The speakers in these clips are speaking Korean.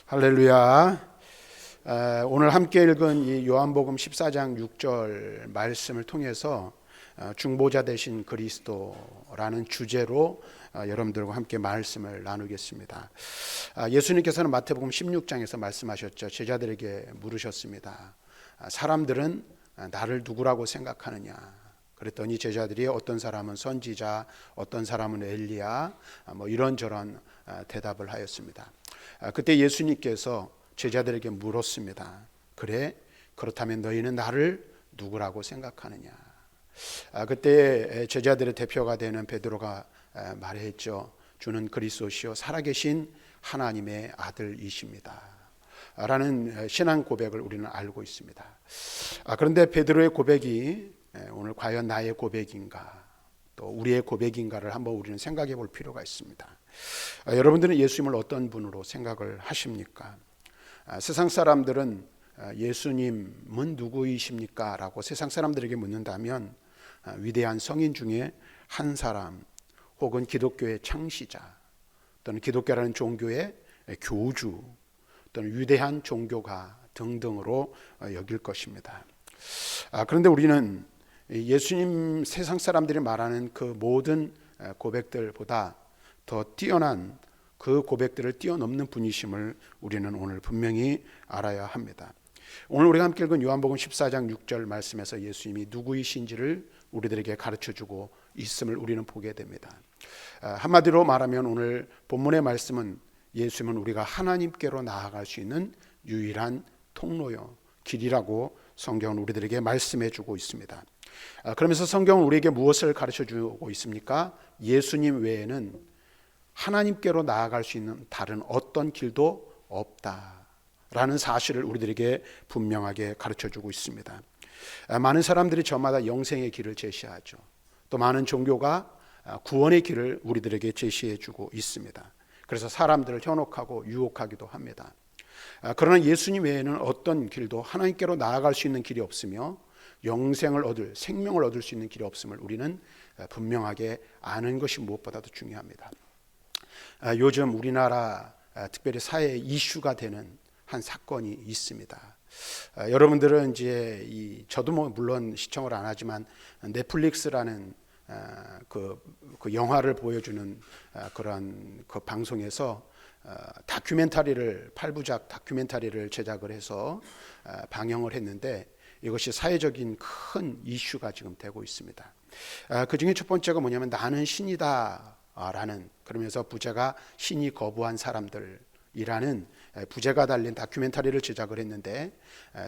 할렐루야. 오늘 함께 읽은 이 요한복음 14장 6절 말씀을 통해서 중보자 되신 그리스도라는 주제로 여러분들과 함께 말씀을 나누겠습니다. 예수님께서는 마태복음 16장에서 말씀하셨죠. 제자들에게 물으셨습니다. 사람들은 나를 누구라고 생각하느냐? 그랬더니 제자들이 어떤 사람은 선지자, 어떤 사람은 엘리야, 이런저런 대답을 하였습니다. 그때 예수님께서 제자들에게 물었습니다. 그래? 그렇다면 너희는 나를 누구라고 생각하느냐? 그때 제자들의 대표가 되는 베드로가 말했죠. 주는 그리스도시요 살아계신 하나님의 아들이십니다. 라는 신앙 고백을 우리는 알고 있습니다. 그런데 베드로의 고백이 오늘 과연 나의 고백인가? 또 우리의 고백인가를 한번 우리는 생각해 볼 필요가 있습니다. 여러분들은 예수님을 어떤 분으로 생각을 하십니까? 세상 사람들은 예수님은 누구이십니까? 라고 세상 사람들에게 묻는다면 위대한 성인 중에 한 사람, 혹은 기독교의 창시자, 또는 기독교라는 종교의 교주, 또는 위대한 종교가 등등으로 여길 것입니다. 그런데 우리는 예수님 세상 사람들이 말하는 그 모든 고백들보다 더 뛰어난 그 고백들을 뛰어넘는 분이심을 우리는 오늘 분명히 알아야 합니다. 오늘 우리가 함께 읽은 요한복음 14장 6절 말씀에서 예수님이 누구이신지를 우리들에게 가르쳐주고 있음을 우리는 보게 됩니다. 한마디로 말하면 오늘 본문의 말씀은 예수님은 우리가 하나님께로 나아갈 수 있는 유일한 통로요, 길이라고 성경은 우리들에게 말씀해 주고 있습니다. 그러면서 성경은 우리에게 무엇을 가르쳐 주고 있습니까? 예수님 외에는 하나님께로 나아갈 수 있는 다른 어떤 길도 없다라는 사실을 우리들에게 분명하게 가르쳐 주고 있습니다. 많은 사람들이 저마다 영생의 길을 제시하죠. 또 많은 종교가 구원의 길을 우리들에게 제시해 주고 있습니다. 그래서 사람들을 현혹하고 유혹하기도 합니다. 그러나 예수님 외에는 어떤 길도 하나님께로 나아갈 수 있는 길이 없으며 영생을 얻을, 생명을 얻을 수 있는 길이 없음을 우리는 분명하게 아는 것이 무엇보다도 중요합니다. 요즘 우리나라 특별히 사회 이슈가 되는 한 사건이 있습니다. 여러분들은 이제 저도 물론 시청을 안 하지만 넷플릭스라는 그 영화를 보여주는 그런 그 방송에서 다큐멘터리를 8부작 다큐멘터리를 제작을 해서 방영을 했는데 이것이 사회적인 큰 이슈가 지금 되고 있습니다. 그 중에 첫 번째가 뭐냐면 나는 신이다 라는, 그러면서 부제가 신이 거부한 사람들이라는 부제가 달린 다큐멘터리를 제작을 했는데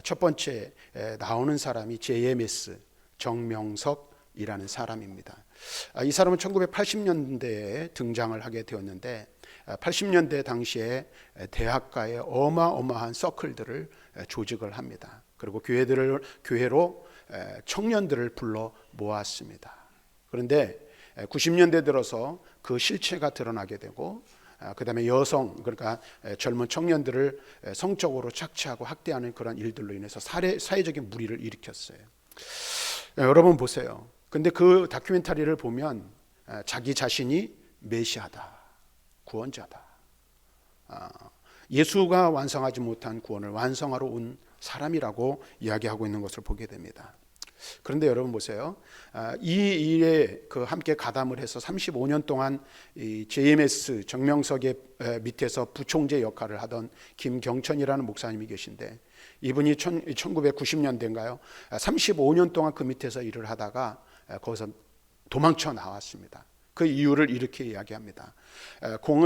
첫 번째 나오는 사람이 JMS 정명석이라는 사람입니다. 이 사람은 1980년대에 등장을 하게 되었는데 80년대 당시에 대학가에 어마어마한 서클들을 조직을 합니다. 그리고 교회로 청년들을 불러 모았습니다. 그런데 90년대 들어서 그 실체가 드러나게 되고 그 다음에 여성, 그러니까 젊은 청년들을 성적으로 착취하고 학대하는 그런 일들로 인해서 사회적인 물의를 일으켰어요. 여러분 보세요. 근데 그 다큐멘터리를 보면 자기 자신이 메시아다, 구원자다, 예수가 완성하지 못한 구원을 완성하러 온 사람이라고 이야기하고 있는 것을 보게 됩니다. 그런데 여러분 보세요. 이 일에 함께 가담을 해서 35년 동안 이 JMS 정명석의 밑에서 부총재 역할을 하던 김경천이라는 목사님이 계신데 이분이 1990년대인가요? 35년 동안 그 밑에서 일을 하다가 거기서 도망쳐 나왔습니다. 그 이유를 이렇게 이야기합니다.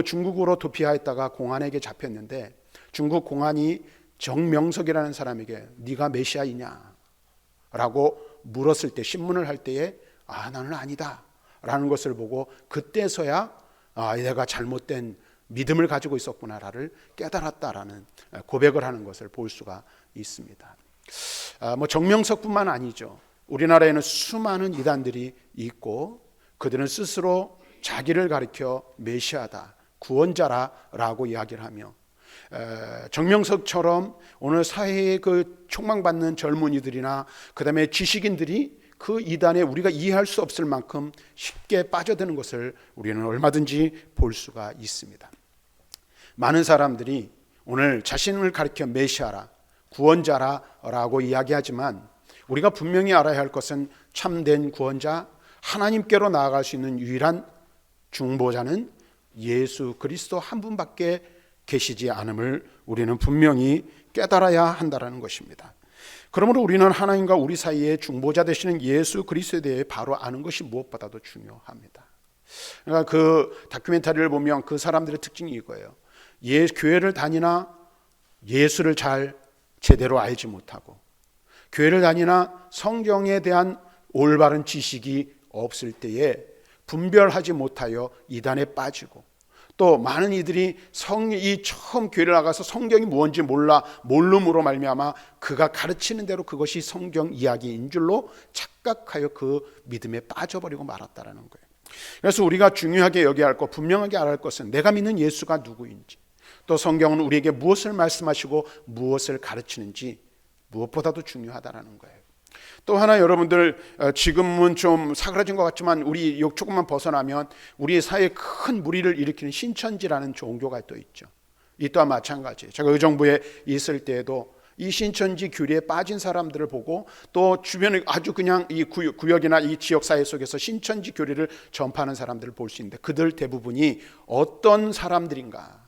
중국으로 도피하였다가 공안에게 잡혔는데 중국 공안이 정명석이라는 사람에게 네가 메시아이냐? 라고 물었을 때, 신문을 할 때에 나는 아니다 라는 것을 보고 그때서야 내가 잘못된 믿음을 가지고 있었구나를 깨달았다라는 고백을 하는 것을 볼 수가 있습니다. 정명석뿐만 아니죠. 우리나라에는 수많은 이단들이 있고 그들은 스스로 자기를 가리켜 메시아다, 구원자라고 이야기를 하며 정명석처럼 오늘 사회에 그 촉망받는 젊은이들이나 그 다음에 지식인들이 그 이단에 우리가 이해할 수 없을 만큼 쉽게 빠져드는 것을 우리는 얼마든지 볼 수가 있습니다. 많은 사람들이 오늘 자신을 가리켜 메시아라, 구원자라고 이야기하지만 우리가 분명히 알아야 할 것은 참된 구원자, 하나님께로 나아갈 수 있는 유일한 중보자는 예수 그리스도 한 분밖에 계시지 않음을 우리는 분명히 깨달아야 한다는 것입니다. 그러므로 우리는 하나님과 우리 사이에 중보자 되시는 예수 그리스도에 대해 바로 아는 것이 무엇보다도 중요합니다. 그러니까 그 다큐멘터리를 보면 그 사람들의 특징이 이거예요. 교회를 다니나 예수를 잘 제대로 알지 못하고, 교회를 다니나 성경에 대한 올바른 지식이 없을 때에 분별하지 못하여 이단에 빠지고, 또 많은 이들이 처음 교회를 나가서 성경이 무엇인지 모름으로 말미암아 그가 가르치는 대로 그것이 성경 이야기인 줄로 착각하여 그 믿음에 빠져버리고 말았다라는 거예요. 그래서 우리가 중요하게 여겨야 할 것, 분명하게 알아야 할 것은 내가 믿는 예수가 누구인지, 또 성경은 우리에게 무엇을 말씀하시고 무엇을 가르치는지 무엇보다도 중요하다는 거예요. 또 하나, 여러분들 지금은 좀 사그라진 것 같지만 우리 조금만 벗어나면 우리 사회에 큰 무리를 일으키는 신천지라는 종교가 또 있죠. 이 또한 마찬가지예요. 제가 의정부에 있을 때에도 이 신천지 교리에 빠진 사람들을 보고, 또 주변에 아주 그냥 이 구역이나 이 지역 사회 속에서 신천지 교리를 전파하는 사람들을 볼 수 있는데, 그들 대부분이 어떤 사람들인가?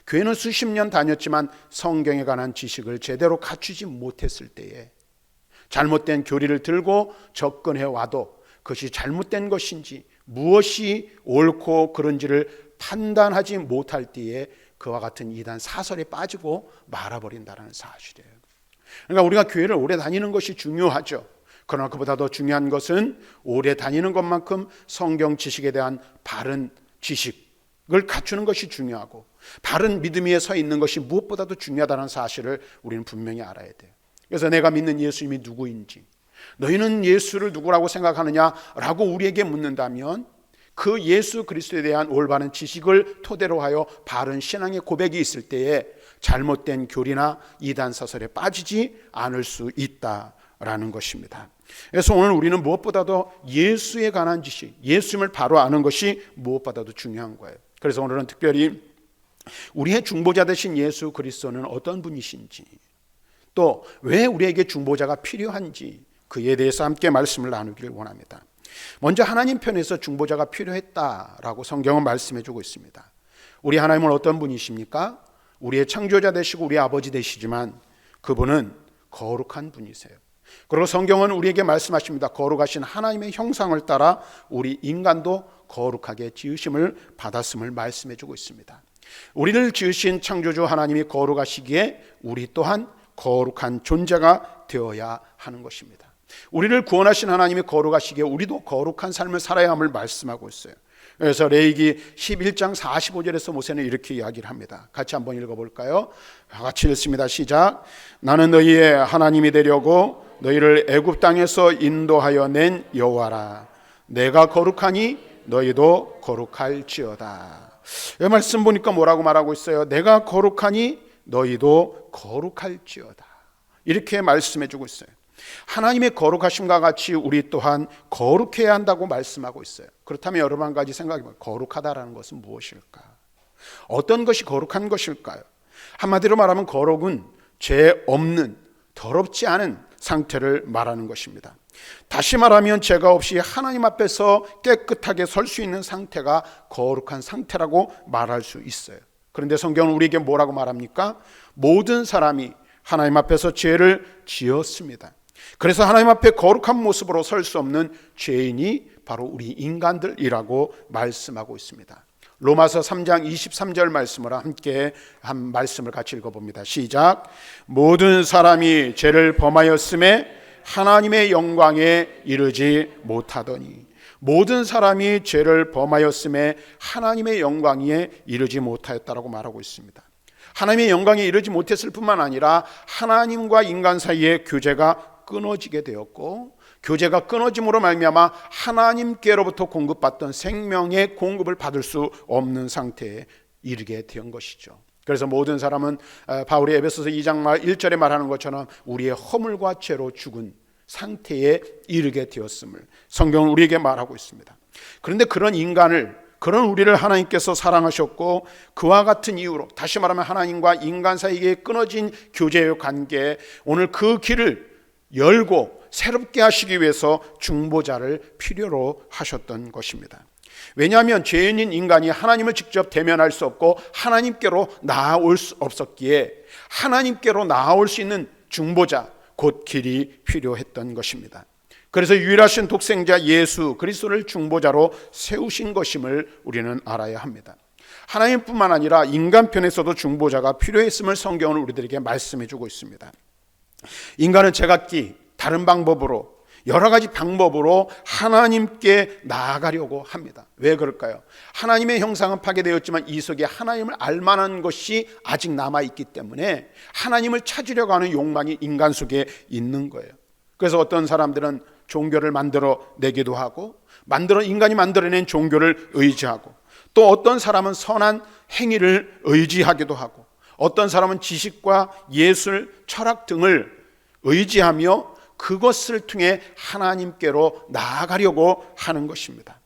교회는 수십 년 다녔지만 성경에 관한 지식을 제대로 갖추지 못했을 때에 잘못된 교리를 들고 접근해 와도 그것이 잘못된 것인지 무엇이 옳고 그른지를 판단하지 못할 때에 그와 같은 이단 사설에 빠지고 말아버린다는 사실이에요. 그러니까 우리가 교회를 오래 다니는 것이 중요하죠. 그러나 그보다 더 중요한 것은 오래 다니는 것만큼 성경 지식에 대한 바른 지식을 갖추는 것이 중요하고, 바른 믿음 위에 서 있는 것이 무엇보다도 중요하다는 사실을 우리는 분명히 알아야 돼요. 그래서 내가 믿는 예수님이 누구인지, 너희는 예수를 누구라고 생각하느냐라고 우리에게 묻는다면 그 예수 그리스도에 대한 올바른 지식을 토대로 하여 바른 신앙의 고백이 있을 때에 잘못된 교리나 이단 사설에 빠지지 않을 수 있다라는 것입니다. 그래서 오늘 우리는 무엇보다도 예수에 관한 지식, 예수님을 바로 아는 것이 무엇보다도 중요한 거예요. 그래서 오늘은 특별히 우리의 중보자 되신 예수 그리스도는 어떤 분이신지, 또 왜 우리에게 중보자가 필요한지 그에 대해서 함께 말씀을 나누기를 원합니다. 먼저 하나님 편에서 중보자가 필요했다라고 성경은 말씀해 주고 있습니다. 우리 하나님은 어떤 분이십니까? 우리의 창조자 되시고 우리 아버지 되시지만 그분은 거룩한 분이세요. 그리고 성경은 우리에게 말씀하십니다. 거룩하신 하나님의 형상을 따라 우리 인간도 거룩하게 지으심을 받았음을 말씀해 주고 있습니다. 우리를 지으신 창조주 하나님이 거룩하시기에 우리 또한 거룩한 존재가 되어야 하는 것입니다. 우리를 구원하신 하나님이 거룩하시기에 우리도 거룩한 삶을 살아야 함을 말씀하고 있어요. 그래서 레위기 11장 45절에서 모세는 이렇게 이야기를 합니다. 같이 한번 읽어볼까요? 같이 읽습니다. 시작. 나는 너희의 하나님이 되려고 너희를 애굽 땅에서 인도하여 낸 여호와라. 내가 거룩하니 너희도 거룩할지어다. 이 말씀 보니까 뭐라고 말하고 있어요? 내가 거룩하니 너희도 거룩할지어다. 이렇게 말씀해 주고 있어요. 하나님의 거룩하심과 같이 우리 또한 거룩해야 한다고 말씀하고 있어요. 그렇다면 여러분 한 가지 생각해보면 거룩하다라는 것은 무엇일까? 어떤 것이 거룩한 것일까요? 한마디로 말하면 거룩은 죄 없는, 더럽지 않은 상태를 말하는 것입니다. 다시 말하면 죄가 없이 하나님 앞에서 깨끗하게 설 수 있는 상태가 거룩한 상태라고 말할 수 있어요. 그런데 성경은 우리에게 뭐라고 말합니까? 모든 사람이 하나님 앞에서 죄를 지었습니다. 그래서 하나님 앞에 거룩한 모습으로 설 수 없는 죄인이 바로 우리 인간들이라고 말씀하고 있습니다. 로마서 3장 23절 말씀을 함께 한 말씀을 같이 읽어봅니다. 시작. 모든 사람이 죄를 범하였음에 하나님의 영광에 이르지 못하더니, 모든 사람이 죄를 범하였음에 하나님의 영광에 이르지 못하였다라고 말하고 있습니다. 하나님의 영광에 이르지 못했을 뿐만 아니라 하나님과 인간 사이의 교제가 끊어지게 되었고, 교제가 끊어짐으로 말미암아 하나님께로부터 공급받던 생명의 공급을 받을 수 없는 상태에 이르게 된 것이죠. 그래서 모든 사람은 바울이 에베소서 2장 1절에 말하는 것처럼 우리의 허물과 죄로 죽은 상태에 이르게 되었음을 성경은 우리에게 말하고 있습니다. 그런데 그런 인간을 그런 우리를 하나님께서 사랑하셨고 그와 같은 이유로, 다시 말하면 하나님과 인간 사이에 끊어진 교제의 관계에 오늘 그 길을 열고 새롭게 하시기 위해서 중보자를 필요로 하셨던 것입니다. 왜냐하면 죄인인 인간이 하나님을 직접 대면할 수 없고 하나님께로 나아올 수 없었기에 하나님께로 나아올 수 있는 중보자, 곧 길이 필요했던 것입니다. 그래서 유일하신 독생자 예수 그리스도를 중보자로 세우신 것임을 우리는 알아야 합니다. 하나님뿐만 아니라 인간 편에서도 중보자가 필요했음을 성경은 우리들에게 말씀해 주고 있습니다. 인간은 제각기 다른 방법으로, 여러 가지 방법으로 하나님께 나아가려고 합니다. 왜 그럴까요? 하나님의 형상은 파괴되었지만 이 속에 하나님을 알만한 것이 아직 남아있기 때문에 하나님을 찾으려고 하는 욕망이 인간 속에 있는 거예요. 그래서 어떤 사람들은 종교를 만들어 내기도 하고, 인간이 만들어낸 종교를 의지하고, 또 어떤 사람은 선한 행위를 의지하기도 하고, 어떤 사람은 지식과 예술, 철학 등을 의지하며 그것을 통해 하나님께로 나아가려고 하는 것입니다.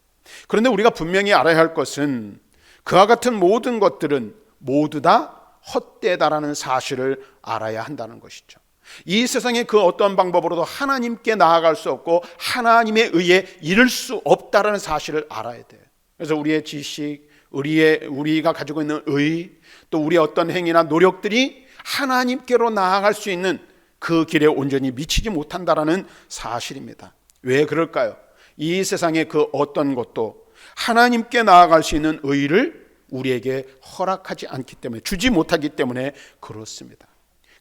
그런데 우리가 분명히 알아야 할 것은 그와 같은 모든 것들은 모두 다 헛되다라는 사실을 알아야 한다는 것이죠. 이 세상에 그 어떤 방법으로도 하나님께 나아갈 수 없고 하나님에 의해 이룰 수 없다라는 사실을 알아야 돼요. 그래서 우리의 지식, 우리가 가지고 있는 의, 또 우리의 어떤 행위나 노력들이 하나님께로 나아갈 수 있는 그 길에 온전히 미치지 못한다라는 사실입니다. 왜 그럴까요? 이 세상의 그 어떤 것도 하나님께 나아갈 수 있는 의를 우리에게 허락하지 않기 때문에, 주지 못하기 때문에 그렇습니다.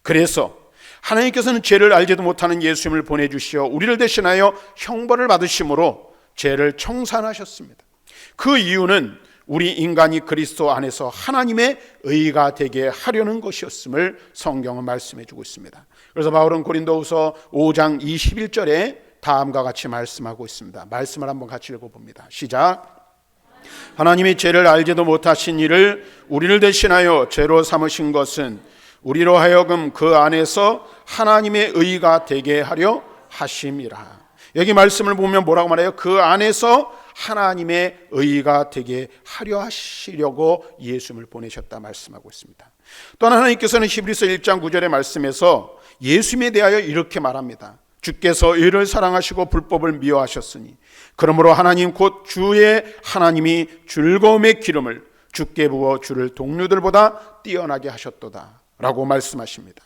그래서 하나님께서는 죄를 알지도 못하는 예수님을 보내주시어 우리를 대신하여 형벌을 받으심으로 죄를 청산하셨습니다. 그 이유는 우리 인간이 그리스도 안에서 하나님의 의가 되게 하려는 것이었음을 성경은 말씀해 주고 있습니다. 그래서 바울은 고린도후서 5장 21절에 다음과 같이 말씀하고 있습니다. 말씀을 한번 같이 읽어봅니다. 시작. 하나님이 죄를 알지도 못하신 이를 우리를 대신하여 죄로 삼으신 것은 우리로 하여금 그 안에서 하나님의 의가 되게 하려 하심이라. 여기 말씀을 보면 뭐라고 말해요? 그 안에서 하나님의 의가 되게 하려 하시려고 예수님을 보내셨다 말씀하고 있습니다. 또한 하나님께서는 히브리서 1장 9절의 말씀에서 예수님에 대하여 이렇게 말합니다. 주께서 의를 사랑하시고 불법을 미워하셨으니 그러므로 하나님 곧 주의 하나님이 즐거움의 기름을 주께 부어 주를 동료들보다 뛰어나게 하셨도다 라고 말씀하십니다.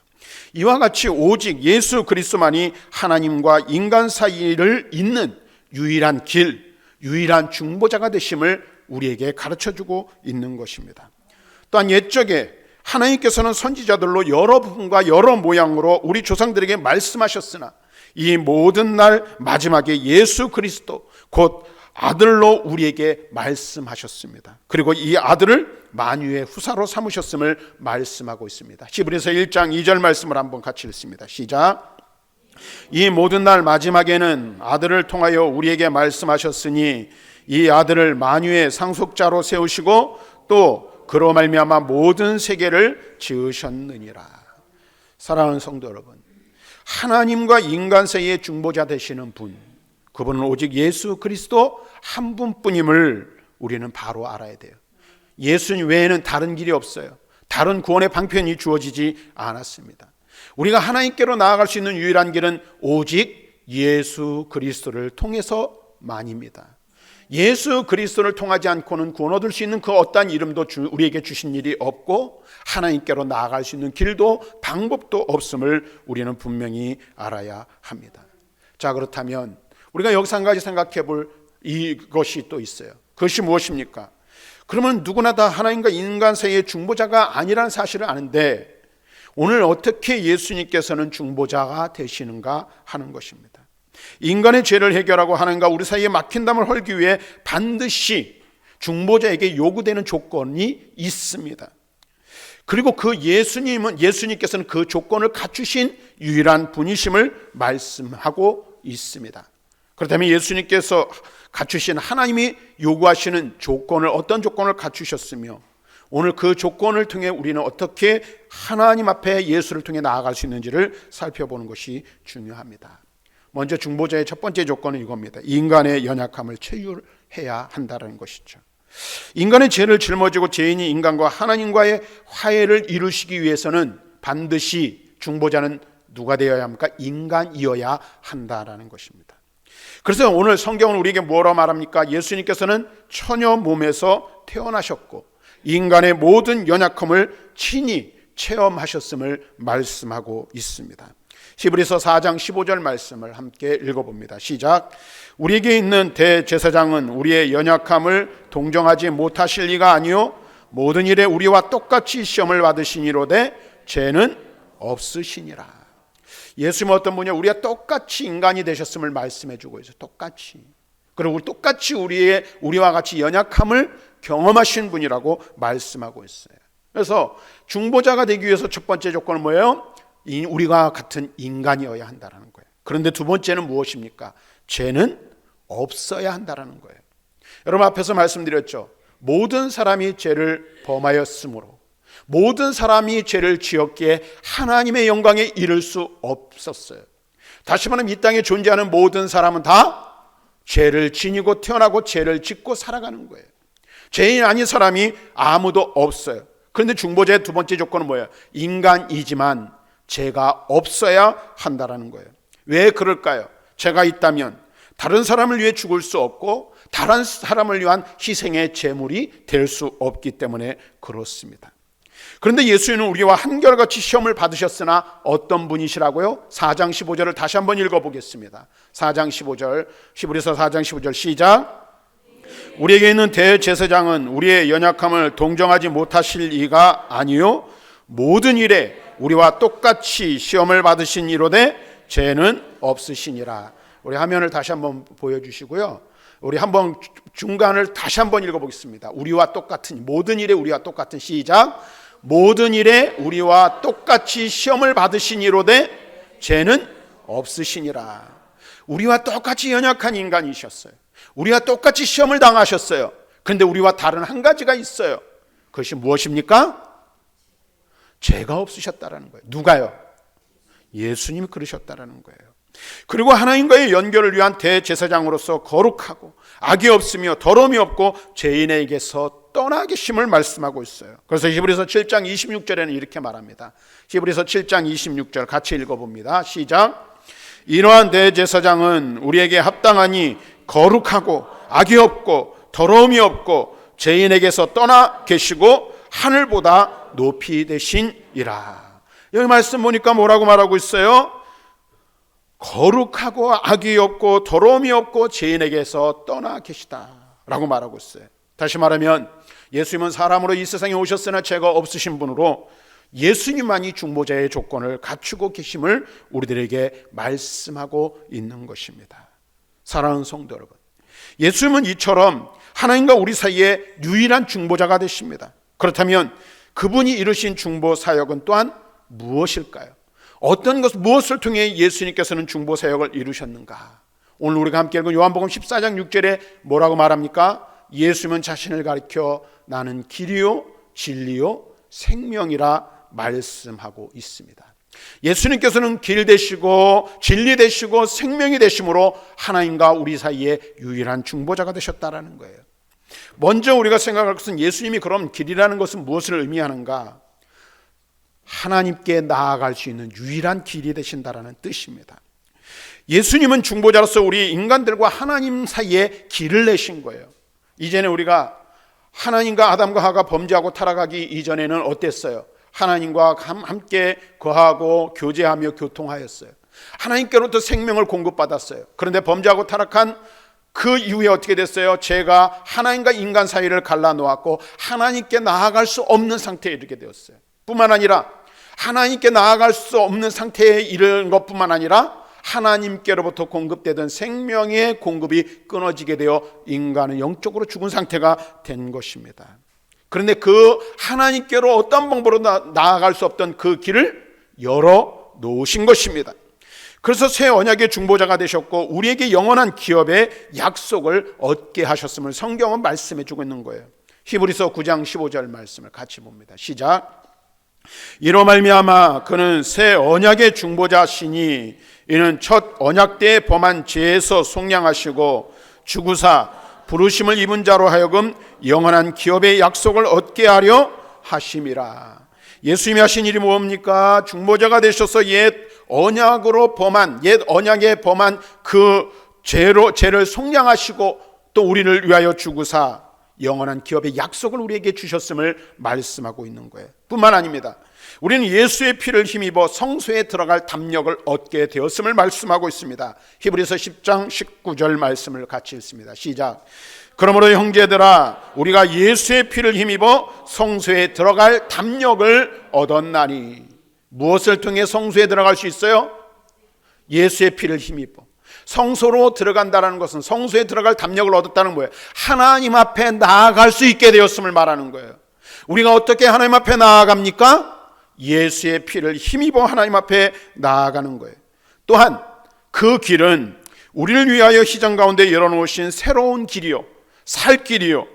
이와 같이 오직 예수 그리스도만이 하나님과 인간 사이를 잇는 유일한 길, 유일한 중보자가 되심을 우리에게 가르쳐주고 있는 것입니다. 또한 옛적에 하나님께서는 선지자들로 여러 부분과 여러 모양으로 우리 조상들에게 말씀하셨으나 이 모든 날 마지막에 예수 그리스도 곧 아들로 우리에게 말씀하셨습니다. 그리고 이 아들을 만유의 후사로 삼으셨음을 말씀하고 있습니다. 히브리서 1장 2절 말씀을 한번 같이 읽습니다. 시작. 이 모든 날 마지막에는 아들을 통하여 우리에게 말씀하셨으니 이 아들을 만유의 상속자로 세우시고 또 그로 말미암아 모든 세계를 지으셨느니라. 사랑하는 성도 여러분, 하나님과 인간 사이의 중보자 되시는 분, 그분은 오직 예수 그리스도 한 분뿐임을 우리는 바로 알아야 돼요. 예수님 외에는 다른 길이 없어요. 다른 구원의 방편이 주어지지 않았습니다. 우리가 하나님께로 나아갈 수 있는 유일한 길은 오직 예수 그리스도를 통해서만입니다. 예수 그리스도를 통하지 않고는 구원 얻을 수 있는 그 어떠한 이름도 우리에게 주신 일이 없고 하나님께로 나아갈 수 있는 길도 방법도 없음을 우리는 분명히 알아야 합니다. 자, 그렇다면 우리가 여기서 한 가지 생각해 볼 이것이 또 있어요. 그것이 무엇입니까? 그러면 누구나 다 하나님과 인간 사이의 중보자가 아니라는 사실을 아는데 오늘 어떻게 예수님께서는 중보자가 되시는가 하는 것입니다. 인간의 죄를 해결하고 하나님과 우리 사이에 막힌담을 헐기 위해 반드시 중보자에게 요구되는 조건이 있습니다. 그리고 그 예수님께서는 그 조건을 갖추신 유일한 분이심을 말씀하고 있습니다. 그렇다면 예수님께서 갖추신 하나님이 요구하시는 조건을 어떤 조건을 갖추셨으며 오늘 그 조건을 통해 우리는 어떻게 하나님 앞에 예수를 통해 나아갈 수 있는지를 살펴보는 것이 중요합니다. 먼저 중보자의 첫 번째 조건은 이겁니다. 인간의 연약함을 체휼해야 한다는 것이죠. 인간의 죄를 짊어지고 죄인이 인간과 하나님과의 화해를 이루시기 위해서는 반드시 중보자는 누가 되어야 합니까? 인간이어야 한다라는 것입니다. 그래서 오늘 성경은 우리에게 뭐라 말합니까? 예수님께서는 처녀 몸에서 태어나셨고 인간의 모든 연약함을 친히 체험하셨음을 말씀하고 있습니다. 히브리서 4장 15절 말씀을 함께 읽어봅니다. 시작. 우리에게 있는 대제사장은 우리의 연약함을 동정하지 못하실 리가 아니요 모든 일에 우리와 똑같이 시험을 받으시니로되 죄는 없으시니라. 예수님은 어떤 분이냐? 우리가 똑같이 인간이 되셨음을 말씀해주고 있어요. 똑같이. 그리고 똑같이 우리와 같이 연약함을 경험하신 분이라고 말씀하고 있어요. 그래서 중보자가 되기 위해서 첫 번째 조건은 뭐예요? 우리가 같은 인간이어야 한다는 거예요. 그런데 두 번째는 무엇입니까? 죄는 없어야 한다는 거예요. 여러분 앞에서 말씀드렸죠. 모든 사람이 죄를 범하였으므로 모든 사람이 죄를 지었기에 하나님의 영광에 이를 수 없었어요. 다시 말하면 이 땅에 존재하는 모든 사람은 다 죄를 지니고 태어나고 죄를 짓고 살아가는 거예요. 죄인 아닌 사람이 아무도 없어요. 그런데 중보자의 두 번째 조건은 뭐예요? 인간이지만 죄가 없어야 한다는 거예요. 왜 그럴까요? 죄가 있다면 다른 사람을 위해 죽을 수 없고 다른 사람을 위한 희생의 제물이 될 수 없기 때문에 그렇습니다. 그런데 예수님은 우리와 한결같이 시험을 받으셨으나 어떤 분이시라고요? 4장 15절을 다시 한번 읽어보겠습니다. 4장 15절, 히브리서 4장 15절 시작. 우리에게 있는 대제사장은 우리의 연약함을 동정하지 못하실 이가 아니요 모든 일에 우리와 똑같이 시험을 받으신 이로되 죄는 없으시니라. 우리 화면을 다시 한번 보여주시고요. 우리 한번 중간을 다시 한번 읽어보겠습니다. 우리와 똑같은 모든 일에 우리와 똑같은 시작. 모든 일에 우리와 똑같이 시험을 받으신 이로되 죄는 없으시니라. 우리와 똑같이 연약한 인간이셨어요. 우리와 똑같이 시험을 당하셨어요. 그런데 우리와 다른 한 가지가 있어요. 그것이 무엇입니까? 죄가 없으셨다라는 거예요. 누가요? 예수님이 그러셨다라는 거예요. 그리고 하나님과의 연결을 위한 대제사장으로서 거룩하고 악이 없으며 더러움이 없고 죄인에게서 떠나 계심을 말씀하고 있어요. 그래서 히브리서 7장 26절에는 이렇게 말합니다. 히브리서 7장 26절 같이 읽어봅니다. 시작. 이러한 대제사장은 우리에게 합당하니 거룩하고 악이 없고 더러움이 없고 죄인에게서 떠나 계시고 하늘보다 높이 되신이라. 여기 말씀 보니까 뭐라고 말하고 있어요? 거룩하고 악이 없고 더러움이 없고 죄인에게서 떠나 계시다라고 말하고 있어요. 다시 말하면 예수님은 사람으로 이 세상에 오셨으나 죄가 없으신 분으로 예수님만이 중보자의 조건을 갖추고 계심을 우리들에게 말씀하고 있는 것입니다. 사랑하는 성도 여러분, 예수님은 이처럼 하나님과 우리 사이에 유일한 중보자가 되십니다. 그렇다면 그분이 이루신 중보 사역은 또한 무엇일까요? 무엇을 통해 예수님께서는 중보 사역을 이루셨는가? 오늘 우리가 함께 읽은 요한복음 14장 6절에 뭐라고 말합니까? 예수님은 자신을 가리켜 나는 길이요 진리요 생명이라 말씀하고 있습니다. 예수님께서는 길 되시고 진리 되시고 생명이 되심으로 하나님과 우리 사이에 유일한 중보자가 되셨다라는 거예요. 먼저 우리가 생각할 것은 예수님이 그럼 길이라는 것은 무엇을 의미하는가? 하나님께 나아갈 수 있는 유일한 길이 되신다라는 뜻입니다. 예수님은 중보자로서 우리 인간들과 하나님 사이에 길을 내신 거예요. 이전에 우리가 하나님과 아담과 하와가 범죄하고 타락하기 이전에는 어땠어요? 하나님과 함께 거하고 교제하며 교통하였어요. 하나님께로부터 생명을 공급받았어요. 그런데 범죄하고 타락한 그 이후에 어떻게 됐어요? 죄가 하나님과 인간 사이를 갈라놓았고 하나님께 나아갈 수 없는 상태에 이르게 되었어요. 뿐만 아니라 하나님께 나아갈 수 없는 상태에 이르는 것뿐만 아니라 하나님께로부터 공급되던 생명의 공급이 끊어지게 되어 인간은 영적으로 죽은 상태가 된 것입니다. 그런데 그 하나님께로 어떤 방법으로 나아갈 수 없던 그 길을 열어 놓으신 것입니다. 그래서 새 언약의 중보자가 되셨고 우리에게 영원한 기업의 약속을 얻게 하셨음을 성경은 말씀해 주고 있는 거예요. 히브리서 9장 15절 말씀을 같이 봅니다. 시작. 이로 말미암아 그는 새 언약의 중보자시니 이는 첫 언약 때에 범한 죄에서 속량하시고 죽으사 부르심을 입은 자로 하여금 영원한 기업의 약속을 얻게 하려 하심이라. 예수님이 하신 일이 뭡니까? 중보자가 되셔서 옛 언약에 범한 그 죄를 속량하시고 또 우리를 위하여 죽으사 영원한 기업의 약속을 우리에게 주셨음을 말씀하고 있는 거예요. 뿐만 아닙니다. 우리는 예수의 피를 힘입어 성소에 들어갈 담력을 얻게 되었음을 말씀하고 있습니다. 히브리서 10장 19절 말씀을 같이 읽습니다. 시작. 그러므로 형제들아, 우리가 예수의 피를 힘입어 성소에 들어갈 담력을 얻었나니. 무엇을 통해 성소에 들어갈 수 있어요? 예수의 피를 힘입어. 성소로 들어간다는 것은, 성소에 들어갈 담력을 얻었다는 거예요. 하나님 앞에 나아갈 수 있게 되었음을 말하는 거예요. 우리가 어떻게 하나님 앞에 나아갑니까? 예수의 피를 힘입어 하나님 앞에 나아가는 거예요. 또한 그 길은 우리를 위하여 시장 가운데 열어놓으신 새로운 길이요, 살 길이요,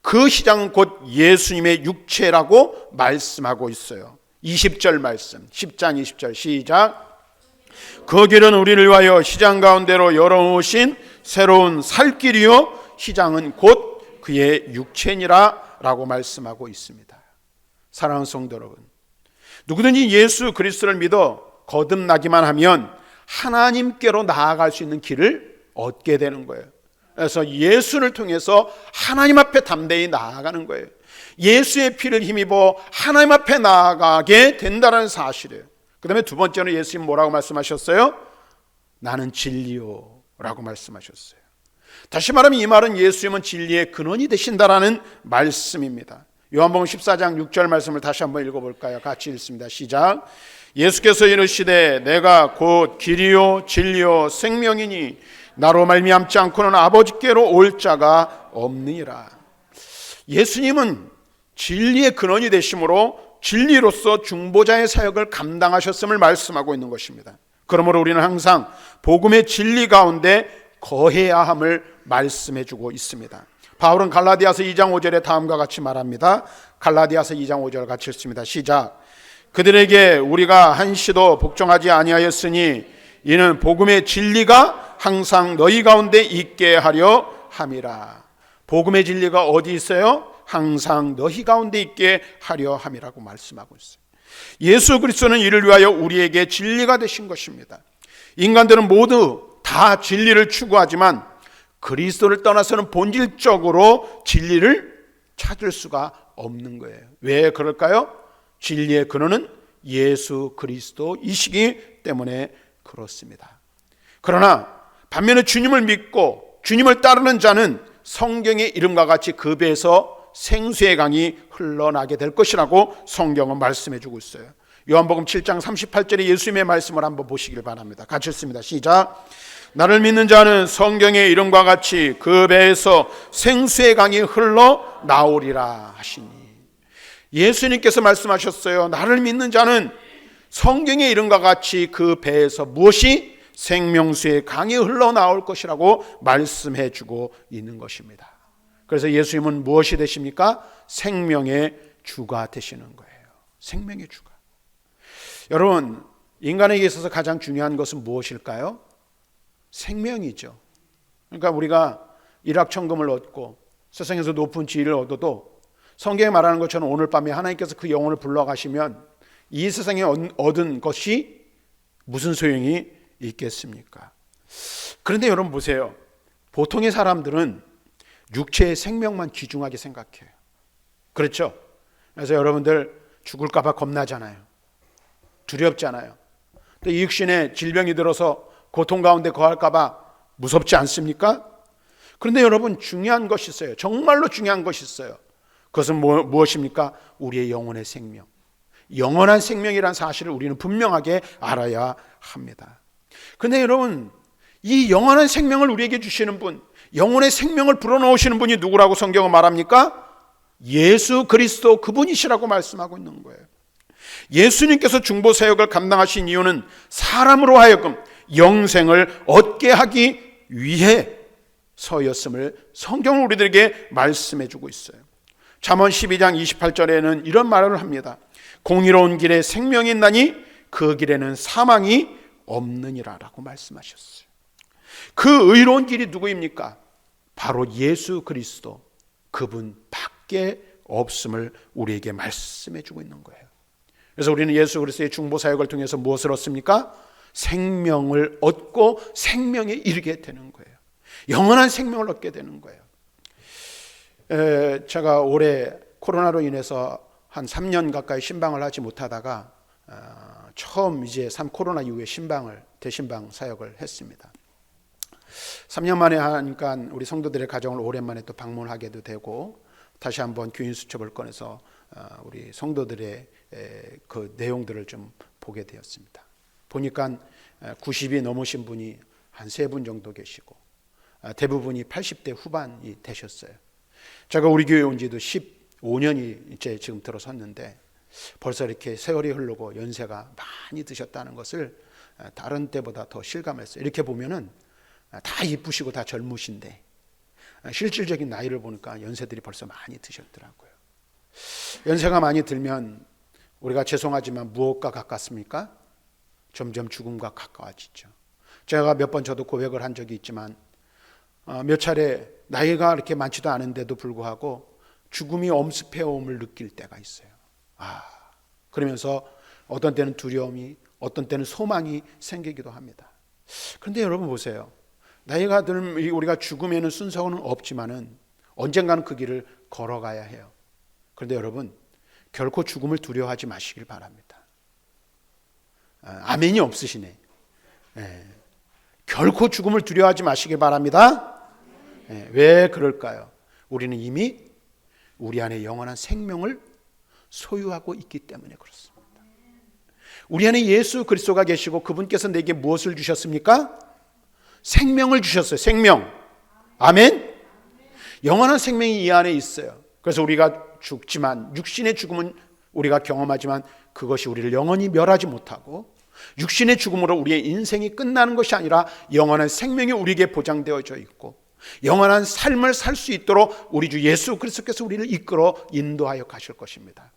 그 시장은 곧 예수님의 육체라고 말씀하고 있어요. 20절 말씀, 10장 20절 시작. 그 길은 우리를 위하여 시장 가운데로 열어놓으신 새로운 살 길이요, 시장은 곧 그의 육체니라 라고 말씀하고 있습니다. 사랑하는 성도 여러분, 누구든지 예수 그리스도를 믿어 거듭나기만 하면 하나님께로 나아갈 수 있는 길을 얻게 되는 거예요. 그래서 예수를 통해서 하나님 앞에 담대히 나아가는 거예요. 예수의 피를 힘입어 하나님 앞에 나아가게 된다는 사실이에요. 그 다음에 두 번째는 예수님 뭐라고 말씀하셨어요? 나는 진리요 라고 말씀하셨어요. 다시 말하면 이 말은 예수님은 진리의 근원이 되신다라는 말씀입니다. 요한복음 14장 6절 말씀을 다시 한번 읽어볼까요? 같이 읽습니다. 시작. 예수께서 이르시되 내가 곧 길이요 진리요 생명이니 나로 말미암지 않고는 아버지께로 올 자가 없느니라. 예수님은 진리의 근원이 되심으로 진리로서 중보자의 사역을 감당하셨음을 말씀하고 있는 것입니다. 그러므로 우리는 항상 복음의 진리 가운데 거해야 함을 말씀해주고 있습니다. 바울은 갈라디아서 2장 5절에 다음과 같이 말합니다. 갈라디아서 2장 5절 같이 읽습니다. 시작. 그들에게 우리가 한시도 복종하지 아니하였으니 이는 복음의 진리가 항상 너희 가운데 있게 하려 함이라. 복음의 진리가 어디 있어요? 항상 너희 가운데 있게 하려 함이라고 말씀하고 있어요. 예수 그리스도는 이를 위하여 우리에게 진리가 되신 것입니다. 인간들은 모두 다 진리를 추구하지만 그리스도를 떠나서는 본질적으로 진리를 찾을 수가 없는 거예요. 왜 그럴까요? 진리의 근원은 예수 그리스도이시기 때문에 그렇습니다. 그러나 반면에 주님을 믿고 주님을 따르는 자는 성경의 이름과 같이 그 배에서 생수의 강이 흘러나게 될 것이라고 성경은 말씀해 주고 있어요. 요한복음 7장 38절에 예수님의 말씀을 한번 보시길 바랍니다. 같이 읽습니다. 시작. 나를 믿는 자는 성경의 이름과 같이 그 배에서 생수의 강이 흘러나오리라 하시니. 예수님께서 말씀하셨어요. 나를 믿는 자는 성경의 이름과 같이 그 배에서 무엇이? 생명수의 강이 흘러나올 것이라고 말씀해 주고 있는 것입니다. 그래서 예수님은 무엇이 되십니까? 생명의 주가 되시는 거예요. 생명의 주가. 여러분, 인간에게 있어서 가장 중요한 것은 무엇일까요? 생명이죠. 그러니까 우리가 일확천금을 얻고 세상에서 높은 지위를 얻어도 성경에 말하는 것처럼 오늘 밤에 하나님께서 그 영혼을 불러가시면 이 세상에 얻은 것이 무슨 소용이 있겠습니까? 그런데 여러분 보세요. 보통의 사람들은 육체의 생명만 귀중하게 생각해요. 그렇죠? 그래서 여러분들 죽을까 봐 겁나잖아요. 두렵잖아요. 또 이 육신에 질병이 들어서 고통 가운데 거할까 봐 무섭지 않습니까? 그런데 여러분 중요한 것이 있어요. 정말로 중요한 것이 있어요. 그것은 무엇입니까? 우리의 영혼의 생명. 영원한 생명이란 사실을 우리는 분명하게 알아야 합니다. 그런데 여러분, 이 영원한 생명을 우리에게 주시는 분, 영혼의 생명을 불어넣으시는 분이 누구라고 성경은 말합니까? 예수 그리스도 그분이시라고 말씀하고 있는 거예요. 예수님께서 중보 사역을 감당하신 이유는 사람으로 하여금 영생을 얻게 하기 위해서였음을 성경은 우리들에게 말씀해 주고 있어요. 잠언 12장 28절에는 이런 말을 합니다. 공의로운 길에 생명이 있나니 그 길에는 사망이 없느니라 라고 말씀하셨어요. 그 의로운 길이 누구입니까? 바로 예수 그리스도 그분밖에 없음을 우리에게 말씀해 주고 있는 거예요. 그래서 우리는 예수 그리스도의 중보 사역을 통해서 무엇을 얻습니까? 생명을 얻고 생명에 이르게 되는 거예요. 영원한 생명을 얻게 되는 거예요. 제가 올해 코로나로 인해서 한 3년 가까이 신방을 하지 못하다가 처음 이제 코로나 이후에 대신방 사역을 했습니다. 3년 만에 하니까 우리 성도들의 가정을 오랜만에 또 방문하게도 되고 다시 한번 교인 수첩을 꺼내서 우리 성도들의 그 내용들을 좀 보게 되었습니다. 보니까 90이 넘으신 분이 한 3분 정도 계시고 대부분이 80대 후반이 되셨어요. 제가 우리 교회 온 지도 15년이 이제 지금 들어섰는데 벌써 이렇게 세월이 흐르고 연세가 많이 드셨다는 것을 다른 때보다 더 실감했어요. 이렇게 보면은 다 이쁘시고 다 젊으신데 실질적인 나이를 보니까 연세들이 벌써 많이 드셨더라고요. 연세가 많이 들면 우리가 죄송하지만 무엇과 가깝습니까? 점점 죽음과 가까워지죠. 제가 몇 번 저도 고백을 한 적이 있지만 몇 차례 나이가 이렇게 많지도 않은데도 불구하고 죽음이 엄습해옴을 느낄 때가 있어요. 그러면서 어떤 때는 두려움이, 어떤 때는 소망이 생기기도 합니다. 그런데 여러분 보세요. 나이가 들면 우리가 죽음에는 순서는 없지만은 언젠가는 그 길을 걸어가야 해요. 그런데 여러분 결코 죽음을 두려워하지 마시길 바랍니다. 아멘이 없으시네. 결코 죽음을 두려워하지 마시길 바랍니다. 왜 그럴까요? 우리는 이미 우리 안에 영원한 생명을 소유하고 있기 때문에 그렇습니다. 우리 안에 예수 그리스도가 계시고 그분께서 내게 무엇을 주셨습니까? 생명을 주셨어요. 생명. 아멘. 영원한 생명이 이 안에 있어요. 그래서 우리가 죽지만 육신의 죽음은 우리가 경험하지만 그것이 우리를 영원히 멸하지 못하고 육신의 죽음으로 우리의 인생이 끝나는 것이 아니라 영원한 생명이 우리에게 보장되어져 있고 영원한 삶을 살 수 있도록 우리 주 예수 그리스도께서 우리를 이끌어 인도하여 가실 것입니다.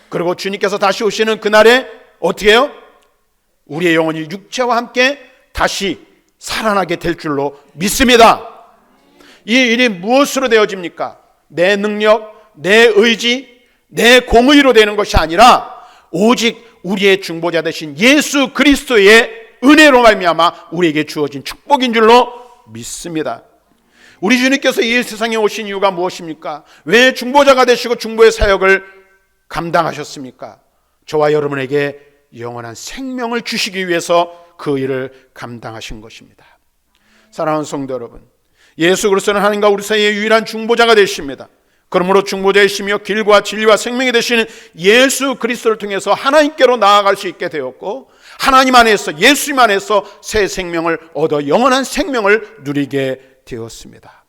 그리고 주님께서 다시 오시는 그날에 어떻게 해요? 우리의 영혼이 육체와 함께 다시 살아나게 될 줄로 믿습니다. 이 일이 무엇으로 되어집니까? 내 능력, 내 의지, 내 공의로 되는 것이 아니라 오직 우리의 중보자 되신 예수 그리스도의 은혜로 말미암아 우리에게 주어진 축복인 줄로 믿습니다. 우리 주님께서 이 세상에 오신 이유가 무엇입니까? 왜 중보자가 되시고 중보의 사역을 감당하셨습니까? 저와 여러분에게 영원한 생명을 주시기 위해서 그 일을 감당하신 것입니다. 사랑하는 성도 여러분, 예수 그리스도는 하나님과 우리 사이의 유일한 중보자가 되십니다. 그러므로 중보자이시며 길과 진리와 생명이 되시는 예수 그리스도를 통해서 하나님께로 나아갈 수 있게 되었고 하나님 안에서 예수님 안에서 새 생명을 얻어 영원한 생명을 누리게 되었습니다.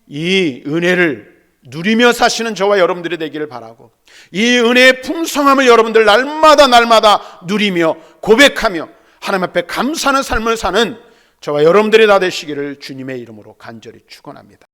이 은혜를 누리며 사시는 저와 여러분들이 되기를 바라고 이 은혜의 풍성함을 여러분들 날마다 누리며 고백하며 하나님 앞에 감사하는 삶을 사는 저와 여러분들이 다 되시기를 주님의 이름으로 간절히 축원합니다.